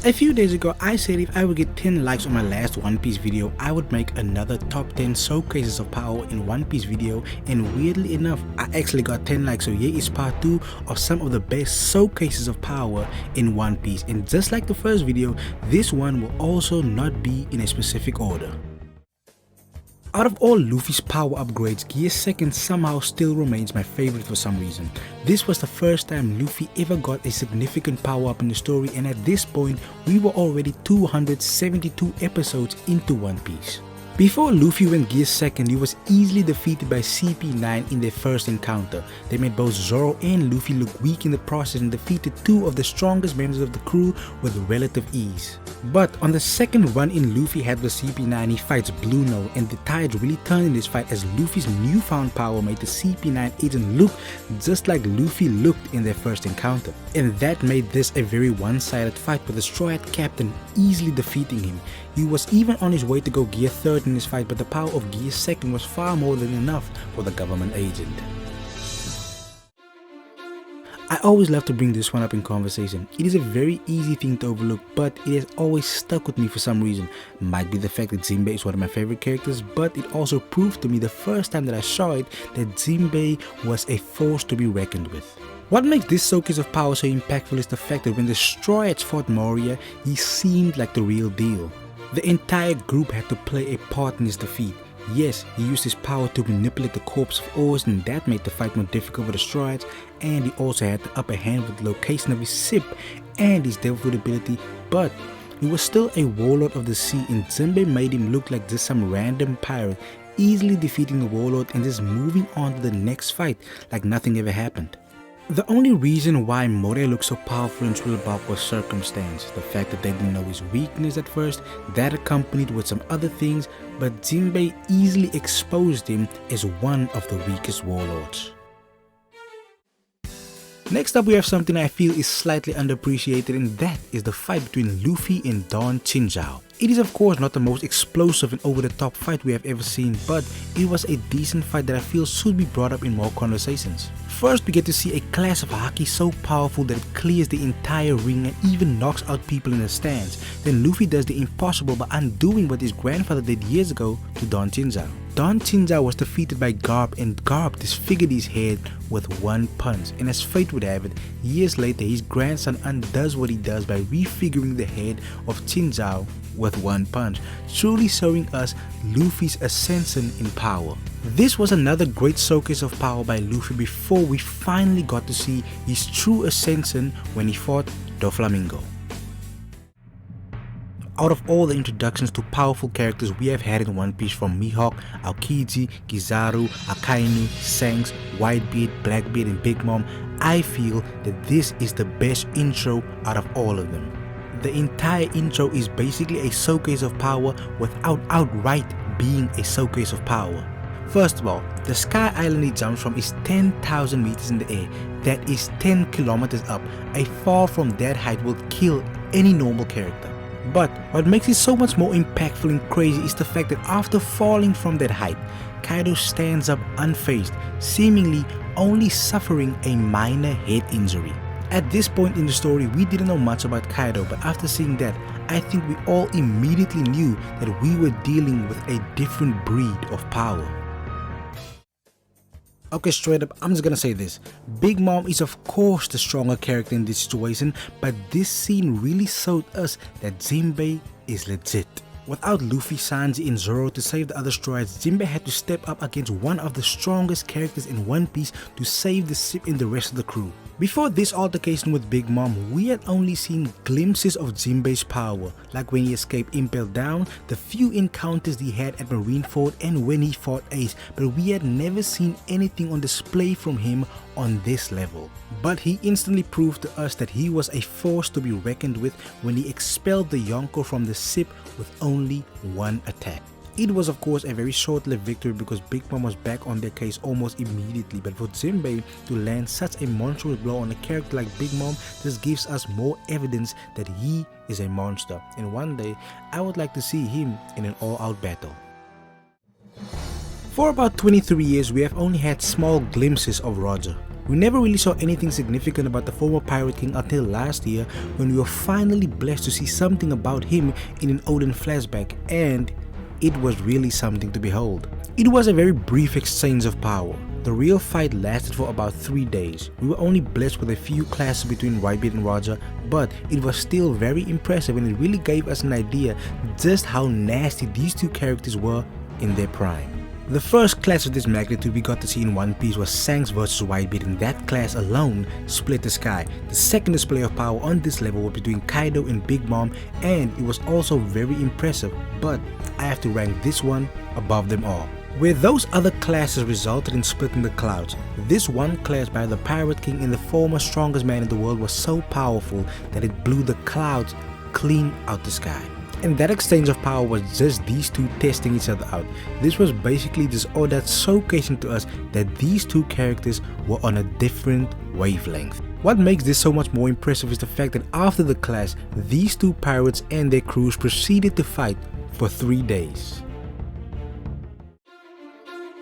A few days ago, I said if I would get 10 likes on my last One Piece video, I would make another top 10 showcases of power in One Piece video, and weirdly enough, I actually got 10 likes, so here is part 2 of some of the best showcases of power in One Piece. And just like the first video, this one will also not be in a specific order. Out of all Luffy's power upgrades, Gear 2nd somehow still remains my favorite for some reason. This was the first time Luffy ever got a significant power up in the story, and at this point we were already 272 episodes into One Piece. Before Luffy went Gear 2nd, he was easily defeated by CP9 in their first encounter. They made both Zoro and Luffy look weak in the process and defeated 2 of the strongest members of the crew with relative ease. But on the second run in Luffy had with CP9, he fights Blue Note, and the tides really turned in this fight as Luffy's newfound power made the CP9 agent look just like Luffy looked in their first encounter. And that made this a very one-sided fight with the Straw Hat Captain easily defeating him. He was even on his way to go Gear 3rd in this fight, but the power of Gear 2nd was far more than enough for the government agent. I always love to bring this one up in conversation. It is a very easy thing to overlook, but it has always stuck with me for some reason. Might be the fact that Jinbe is one of my favorite characters, but it also proved to me the first time that I saw it that Jinbe was a force to be reckoned with. What makes this showcase of power so impactful is the fact that when the Straw Hats fought Moria, he seemed like the real deal. The entire group had to play a part in his defeat. Yes, he used his power to manipulate the corpse of Oars, and that made the fight more difficult for the Straw Hats, and he also had the upper hand with the location of his ship and his devil fruit ability, but he was still a warlord of the sea, and Jinbe made him look like just some random pirate, easily defeating the warlord and just moving on to the next fight like nothing ever happened. The only reason why Moria looked so powerful in Thriller Bark was circumstance. The fact that they didn't know his weakness at first, that accompanied with some other things, but Jinbe easily exposed him as one of the weakest warlords. Next up we have something I feel is slightly underappreciated, and that is the fight between Luffy and Don Chinjao. It is of course not the most explosive and over the top fight we have ever seen, but it was a decent fight that I feel should be brought up in more conversations. First we get to see a class of haki so powerful that it clears the entire ring and even knocks out people in the stands. Then Luffy does the impossible by undoing what his grandfather did years ago to Don Chinjao. Don Chinjao was defeated by Garp, and Garp disfigured his head with one punch, and as fate would have it, years later his grandson undoes what he does by refiguring the head of Chinjao with one punch, truly showing us Luffy's ascension in power. This was another great showcase of power by Luffy before we finally got to see his true ascension when he fought Doflamingo. Out of all the introductions to powerful characters we have had in One Piece, from Mihawk, Aokiji, Kizaru, Akainu, Shanks, Whitebeard, Blackbeard and Big Mom, I feel that this is the best intro out of all of them. The entire intro is basically a showcase of power without outright being a showcase of power. First of all, the sky island he jumps from is 10,000 meters in the air. That is 10 kilometers up. A fall from that height will kill any normal character. But what makes it so much more impactful and crazy is the fact that after falling from that height, Kaido stands up unfazed, seemingly only suffering a minor head injury. At this point in the story, we didn't know much about Kaido, but after seeing that, I think we all immediately knew that we were dealing with a different breed of power. Okay, straight up, I'm just gonna say this. Big Mom is of course the stronger character in this situation, but this scene really showed us that Jinbe is legit. Without Luffy, Sanji and Zoro to save the other Straw Hats, Jinbe had to step up against one of the strongest characters in One Piece to save the ship and the rest of the crew. Before this altercation with Big Mom, we had only seen glimpses of Jinbe's power, like when he escaped Impel Down, the few encounters he had at Marineford, and when he fought Ace, but we had never seen anything on display from him on this level. But he instantly proved to us that he was a force to be reckoned with when he expelled the Yonko from the ship with only one attack. It was of course a very short-lived victory because Big Mom was back on their case almost immediately, but for Jinbe to land such a monstrous blow on a character like Big Mom just gives us more evidence that he is a monster, and one day I would like to see him in an all-out battle. For about 23 years we have only had small glimpses of Roger. We never really saw anything significant about the former Pirate King until last year, when we were finally blessed to see something about him in an Oden flashback, and it was really something to behold. It was a very brief exchange of power. The real fight lasted for about 3 days. We were only blessed with a few clashes between Whitebeard and Roger, but it was still very impressive, and it really gave us an idea just how nasty these two characters were in their prime. The first clash of this magnitude we got to see in One Piece was Shanks vs Whitebeard, and that clash alone split the sky. The second display of power on this level was between Kaido and Big Mom, and it was also very impressive, but I have to rank this one above them all. Where those other clashes resulted in splitting the clouds, this one clash by the Pirate King and the former strongest man in the world was so powerful that it blew the clouds clean out the sky. And that exchange of power was just these two testing each other out. This was basically just all that showcasing to us that these two characters were on a different wavelength. What makes this so much more impressive is the fact that after the clash, these two pirates and their crews proceeded to fight for 3 days.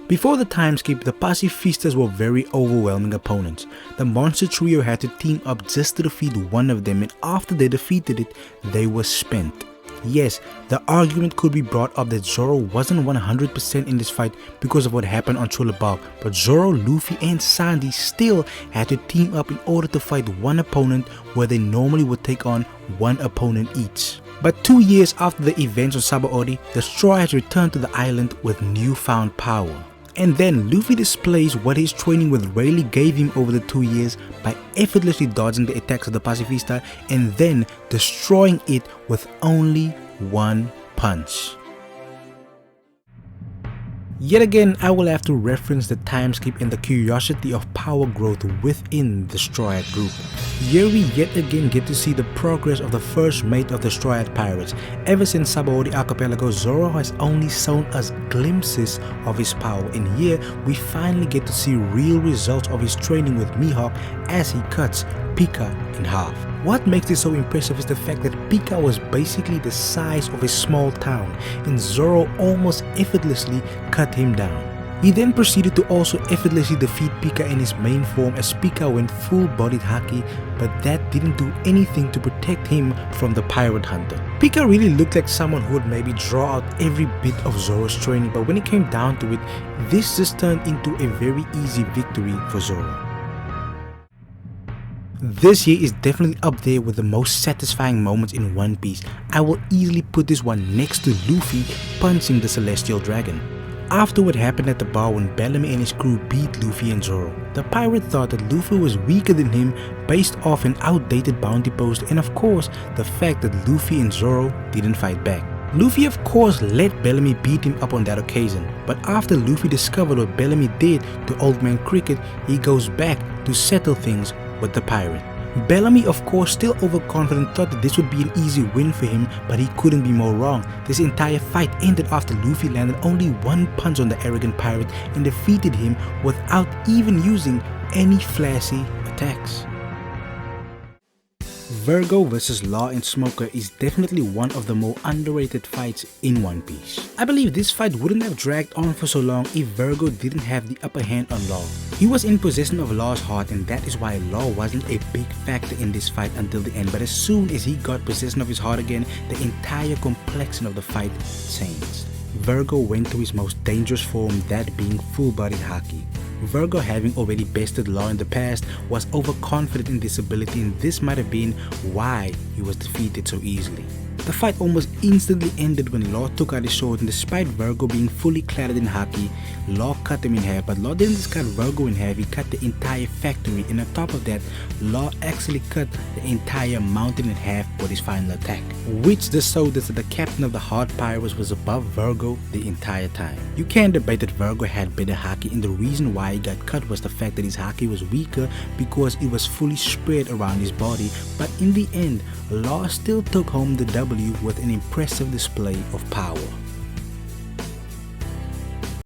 Before the time skip, the pacifistas were very overwhelming opponents. The monster trio had to team up just to defeat one of them, and after they defeated it, they were spent. Yes, the argument could be brought up that Zoro wasn't 100% in this fight because of what happened on Chulabog, but Zoro, Luffy and Sandy still had to team up in order to fight one opponent where they normally would take on one opponent each. But 2 years after the events on Sabaody, the Straw Hats returned to the island with newfound power. And then Luffy displays what his training with Rayleigh gave him over the 2 years by effortlessly dodging the attacks of the pacifista and then destroying it with only one punch. Yet again, I will have to reference the time skip and the curiosity of power growth within the Straw Hat group. Here we yet again get to see the progress of the first mate of the Straw Hat pirates. Ever since Sabaody Archipelago, Zoro has only shown us glimpses of his power, and here we finally get to see real results of his training with Mihawk as he cuts Pica in half. What makes this so impressive is the fact that Pica was basically the size of a small town, and Zoro almost effortlessly cut him down. He then proceeded to also effortlessly defeat Pica in his main form as Pica went full-bodied haki, but that didn't do anything to protect him from the pirate hunter. Pica really looked like someone who would maybe draw out every bit of Zoro's training, but when it came down to it, this just turned into a very easy victory for Zoro. This here is definitely up there with the most satisfying moments in One Piece. I will easily put this one next to Luffy punching the Celestial Dragon. After what happened at the bar when Bellamy and his crew beat Luffy and Zoro, the pirate thought that Luffy was weaker than him based off an outdated bounty post and of course the fact that Luffy and Zoro didn't fight back. Luffy of course let Bellamy beat him up on that occasion, but after Luffy discovered what Bellamy did to Old Man Cricket, he goes back to settle things with the pirate. Bellamy of course still overconfident thought that this would be an easy win for him, but he couldn't be more wrong. This entire fight ended after Luffy landed only one punch on the arrogant pirate and defeated him without even using any flashy attacks. Vergo vs Law and Smoker is definitely one of the more underrated fights in One Piece. I believe this fight wouldn't have dragged on for so long if Vergo didn't have the upper hand on Law. He was in possession of Law's heart, and that is why Law wasn't a big factor in this fight until the end, but as soon as he got possession of his heart again, the entire complexion of the fight changed. Vergo went to his most dangerous form, that being full-bodied haki. Vergo, having already bested Law in the past, was overconfident in this ability, and this might have been why he was defeated so easily. The fight almost instantly ended when Law took out his sword, and despite Vergo being fully clad in haki, Law cut him in half. But Law didn't just cut Vergo in half, he cut the entire factory, and on top of that, Law actually cut the entire mountain in half with his final attack, which just showed us that the captain of the Hard Pirates was above Vergo the entire time. You can't debate that Vergo had better haki, and the reason why he got cut was the fact that his haki was weaker because it was fully spread around his body, but in the end, Law still took home the W with an impressive display of power.